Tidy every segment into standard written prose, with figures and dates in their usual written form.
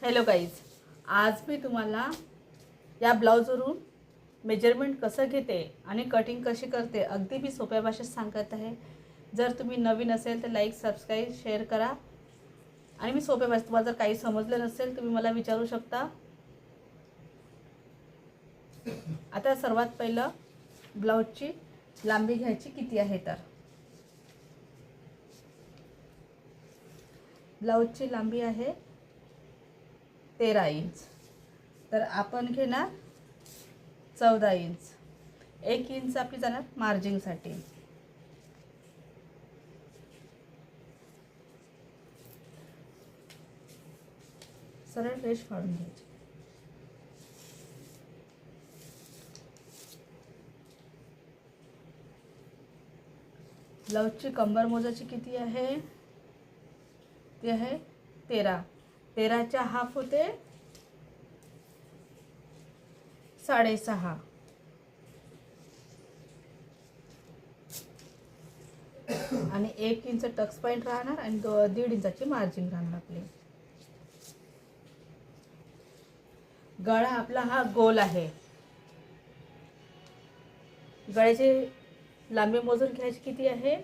Hello guys, आज मी तुम्हाला या ब्लाऊजवरून मेजरमेंट कसं घेते आणि कटिंग कशी करते अगदी मी सोप्या भाषेत सांगत आहे. जर तुम्ही नवीन असेल तर लाईक, सबस्क्राईब, शेअर करा. आणि मी सोप्या भाषेत, तुम्हाला जर काही समजलं नसेल तुम्ही मला विचारू शकता. आता सर्वात पहिलं ब्लाऊजची लांबी घ्यायची किती आहे. तर ब्लाऊजची लांबी आहे 13 इंच. तर आपण घेणार 14 इंच. 1 इंच आपली जाणार मार्जिंगसाठी. सरळ रेष काढून घ्यायची. ब्लाऊजची कंबर मोजाची किती आहे, ती आहे 13. 13च्या हाफ होते 6.5. आणि 1 इंच टक्स पॉईंट राहणार आणि 1.5 इंचाची मार्जिन राहणार आपली. गळा आपला हा गोल आहे. गळ्याची लांबी मोजून घ्यायची किती आहे,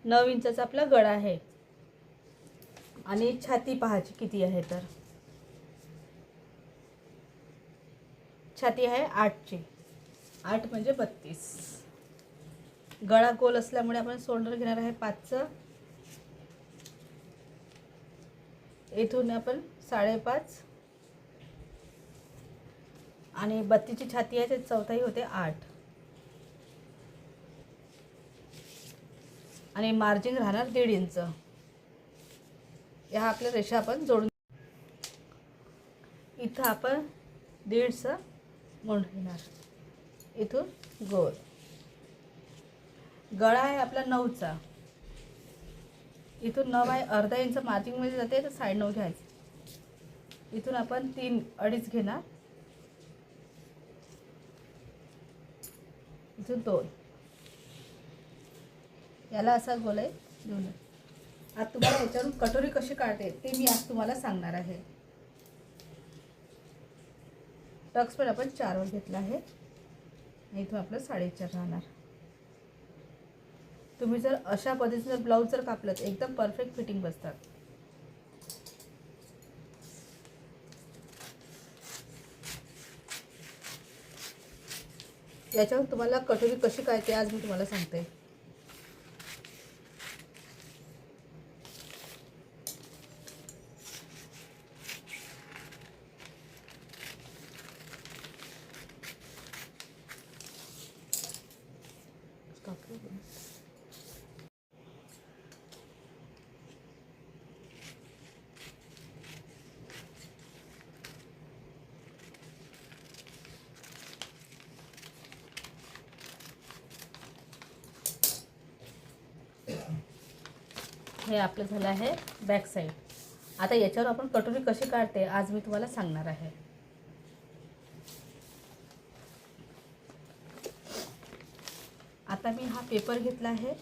9 इंचाचा आपला गळा आहे. आणि छाती पाहायची किती आहे. तर छाती आहे 8ची. 8 म्हणजे 32. गळा गोल असल्यामुळे आपण शोल्डर घेणार आहे 5चं. इथून आपण 5.5 आणि 32ची छाती आहे, ते चौथाई होते 8. आणि मार्जिन राहणार 1.5 इंच. ह्या आपल्या रेषा आपण जोडून इथं आपण 1.5 मोंड घेणार. इथून गोल. गळा आहे आपला 9चा. इथून 9 आहे, अर्धा इंच मार्जिंगमध्ये जाते, तर 9.5 घ्यायचं. इथून आपण 3.5 घेणार. इथून 2. याला असा गोल आहे घेऊन. आज तुम्हाला याच्यावरून कटोरी कशी काढते ते मी आज तुम्हाला सांगणार आहे. टक्स पण आपण 4 वर घेतला आहे. इथून आपलं 4.5 राहणार. तुम्ही जर अशा पद्धतीने ब्लाऊज जर कापलं तर एकदम परफेक्ट फिटिंग बसतात. याच्यावर तुम्हाला कटोरी कशी काढते आज मी तुम्हाला सांगते. हे आपलं झालं आहे बॅक साईड. आता याच्यावर आपण कटोरी कशी काढते आज मी तुम्हाला सांगणार आहे. आता मी हा पेपर घेतला आहे.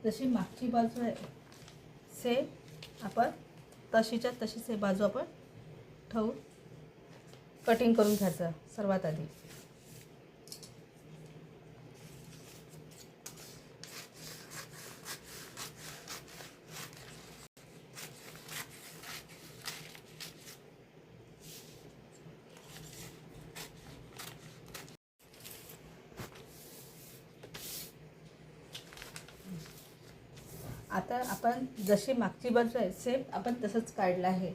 जशी मागची बाजू आहे सेम आपण तशीच्या तशीच हे बाजू आपण ठेवून कटिंग करून घ्यायचं. सर्वात आधी आता आपण जशी मागची बाजू आहे सेम आपण तसंच काढलं आहे.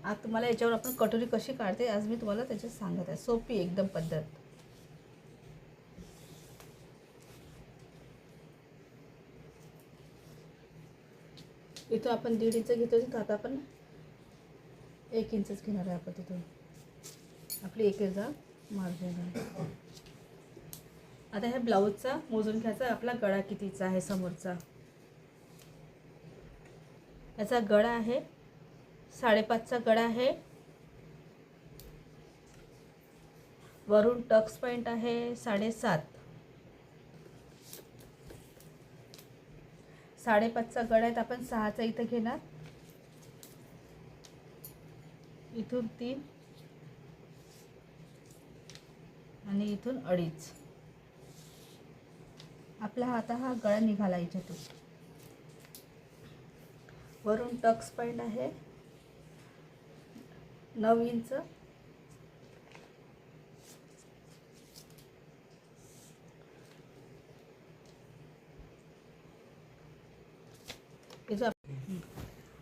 आज तुम्हाला याच्यावर आपण कटोरी कशी काढते आज मी तुम्हाला त्याच्यात सांगत आहे. सोपी एकदम पद्धत. इथं आपण 1.5 इंच घेतो, तर आता आपण 1 इंचच घेणार आहे. आपण तिथून आपली 1 इंच मार्जिन आहे. आता ह्या ब्लाऊजचा मोजून घ्यायचा आपला गळा कितीचा आहे समोरचा. याचा गळा आहे 5.5चा गळा आहे. वरून टक्स पॉईंट आहे 7.5. 5.5चा गळा आहेत, आपण 6चा इथं घेणार. इथून 3 आणि इथून 2.5. आपला आता हा गळा निघाला याच्यातून. वरून टक्स पॉईंट आहे 9 इंच.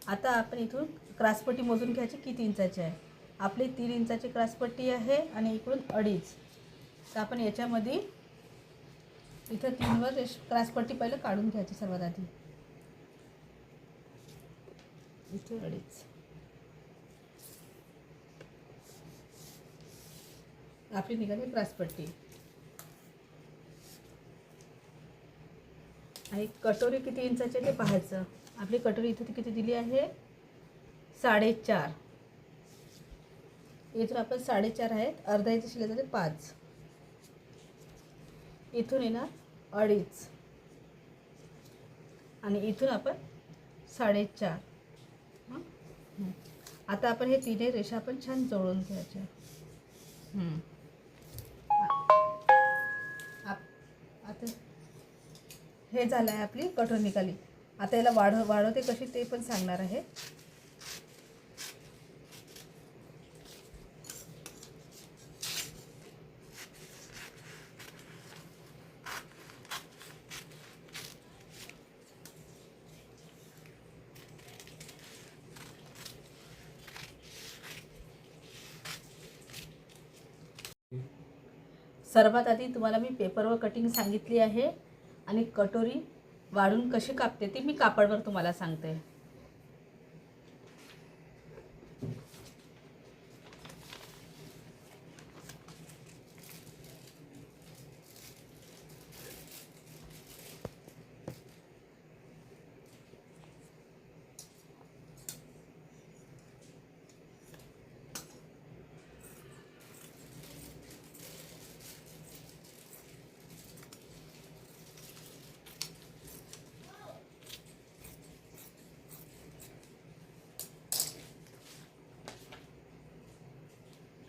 आता आपण इथून क्रॉसपट्टी मोजून घ्यायची किती इंचाची आहे. आपली 3 इंचाची क्रॉसपट्टी आहे आणि इकडून 2.5. तर आपण याच्यामध्ये इथं 3वर क्रॉसपट्टी पहिलं काढून घ्यायची सर्वात आधी. इथे 2.5 आपली निघाली क्रॉसपट्टी. आणि कटोरी किती इंचाची ते पाहायचं. आपली कटोरी इथे किती दिली आहे 4.5. इथून आपण 4.5 आहेत, अर्धा इंच शिल्लक जाते 5. इथून येणार 2.5 आणि इथून आपण 4.5. आता आपण हे तिन्ही रेषा आपण छान जोडून घ्यायच्या. आता हे झालं आहे, आपली कटोरी निघाली. आता याला वाढवते कशी ते पण सांगणार आहे. सर्वात आधी तुम्हाला मी पेपरवर कटिंग सांगितली आहे आणि कटोरी वाढून कशी कापते ती मी कापडवर तुम्हाला सांगते.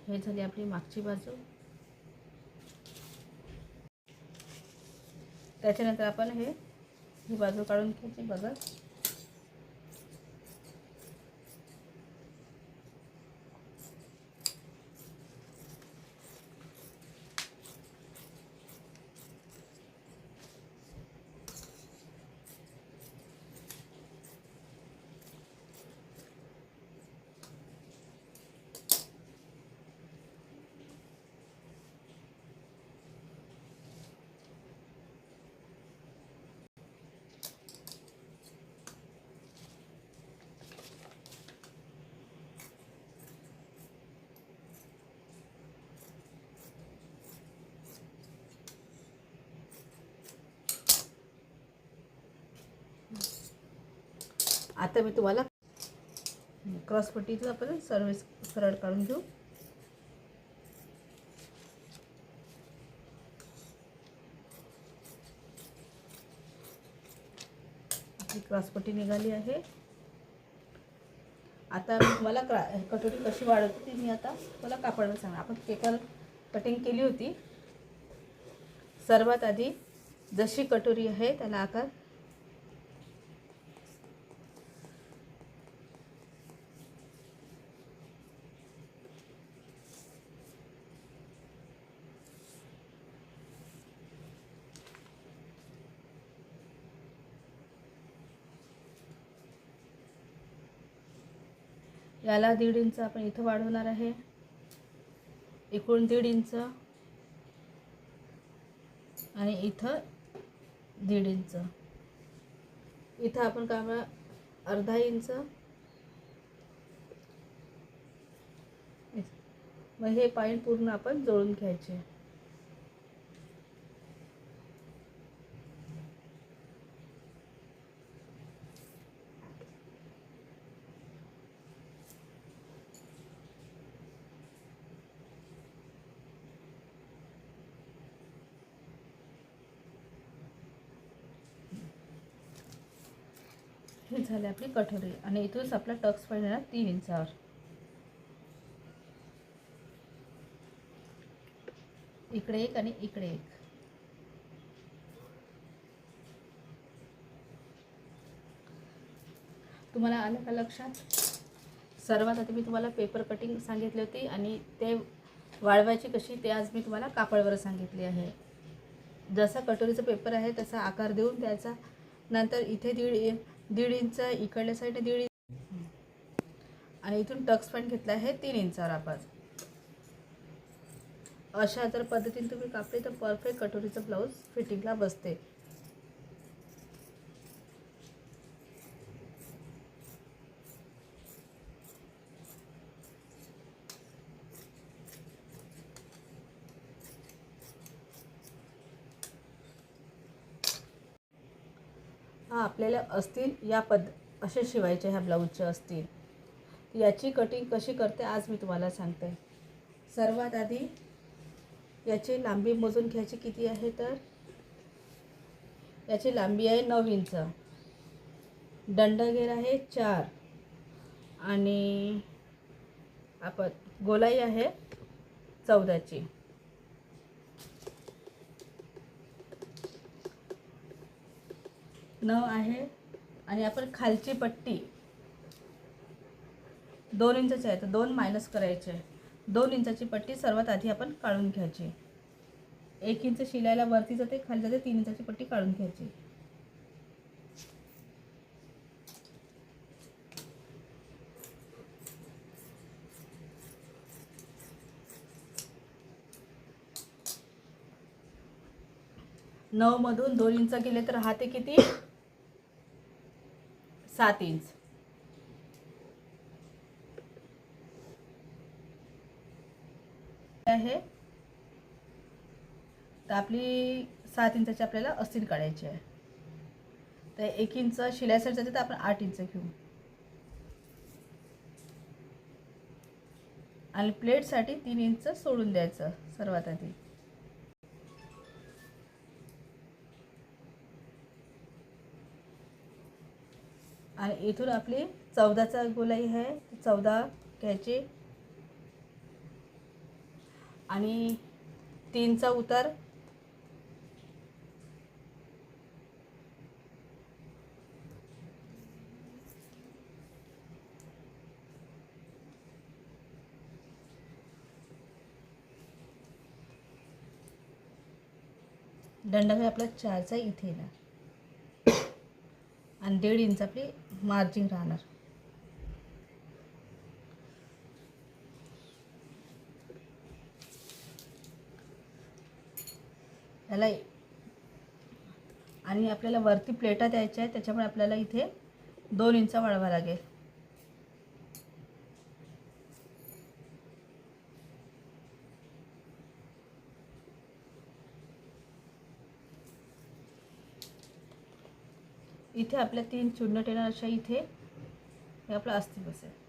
हे झाली आपली मागची बाजू. त्याच्यानंतर आपण ही बाजू काढून घ्यायची. बघा आता मी तुम्हाला क्रॉसपट्टीचं आपण सरळ काढून घेऊ. आपली क्रॉसपट्टी निघाली आहे. आता मी तुम्हाला कटोरी कशी वाढवते ती मी आता तुम्हाला कापडवर सांगणार. आपण पेपर कटिंग केली होती. सर्वात आधी जशी कटोरी आहे त्याला आकार याला 1.5 इंच आपण इथं वाढवणार आहे. एकूण 1.5 इंच आणि इथं 1.5 इंच. इथं आपण काय अर्धा इंच. मग हे पॉईंट पूर्ण आपण जोडून घ्यायचे. ही झाली आपली कटोरी आणि इथूनच आपला टक्स पॉईंट येणार 3 इंचावर. इकडे एक आणि इकडे एक. तुम्हाला आलं का लक्षात? सर्वात आधी मी तुम्हाला पेपर कटिंग सांगितली होती आणि ते वाळवायची कशी ते आज मी तुम्हाला कापडवर सांगितले आहे. जसा कटोरीचा पेपर आहे तसा आकार देऊन द्यायचा. नंतर इथे दीड इंच, इकडल्या साईडने 1.5 इंच आणि इथून टक्स पॉईंट घेतला आहे 3 इंचावर आपण. अशा जर पद्धतीने तुम्ही कापले तर परफेक्ट कटोरीचं ब्लाऊज फिटिंगला बसते. हा आपल्याला असतील या असे शिवायचे ह्या ब्लाऊजचे असतील. याची कटिंग कशी करते आज मी तुम्हाला सांगते. सर्वात आधी याची लांबी मोजून घ्यायची किती आहे तर याची लांबी आहे 9 इंच. दंडघेर आहे 4 आणि आपण गोलाई आहे 14ची. नऊ आहे आणि आपण खालची पट्टी 2 इंचाची आहे तर 2 मायनस करायचे. 2 इंचाची पट्टी सर्वात आधी आपण काढून घ्यायची. 1 इंच शिलायला वरती जाते, खाली जाते. 3 इंचाची पट्टी काढून घ्यायची. नऊ मधून 2 इंच गेले तर राहते किती? 7 इंच. आहे तर आपली 7 इंचाची आपल्याला अस्तीन काढायची आहे. तर 1 इंच शिलाईसाठी जाते तर आपण 8 इंच घेऊ आणि प्लेटसाठी 3 इंच सोडून द्यायचं सर्वात आधी. आणि इथून आपली 14चा गोलाई आहे 14 घ्यायची आणि 3चा उतार दंडाघेर आपला 4चा इथे येणार आणि 1.5 इंच आपली मार्जिन राहणार. याला आणि आपल्याला वरती प्लेटा द्यायच्या आहेत त्याच्यामुळे आपल्याला इथे 2 इंच वाढवावं लागेल. इथे आपल्या 3 चुन्नट येणार अशा इथे हे आपलं अस्ती बसेल.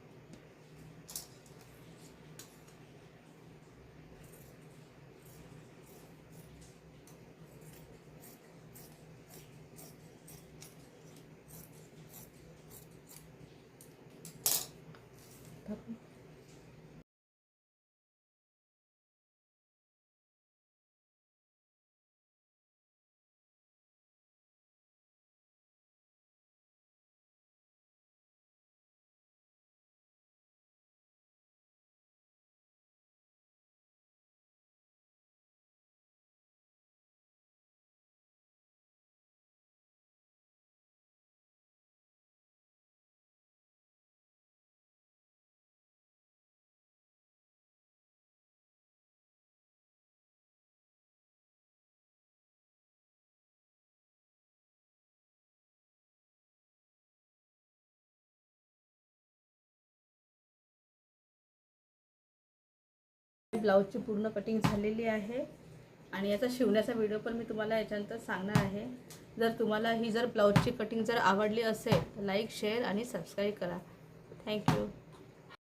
ब्लाऊजची पूर्ण कटिंग झालेली आहे आणि याचा शिवण्याचा व्हिडिओ पण मी तुम्हाला याच्यानंतर सांगणार आहे. जर तुम्हाला ही ब्लाऊजची कटिंग जर आवडली असेल तर लाईक, शेअर आणि सबस्क्राईब करा. थँक्यू.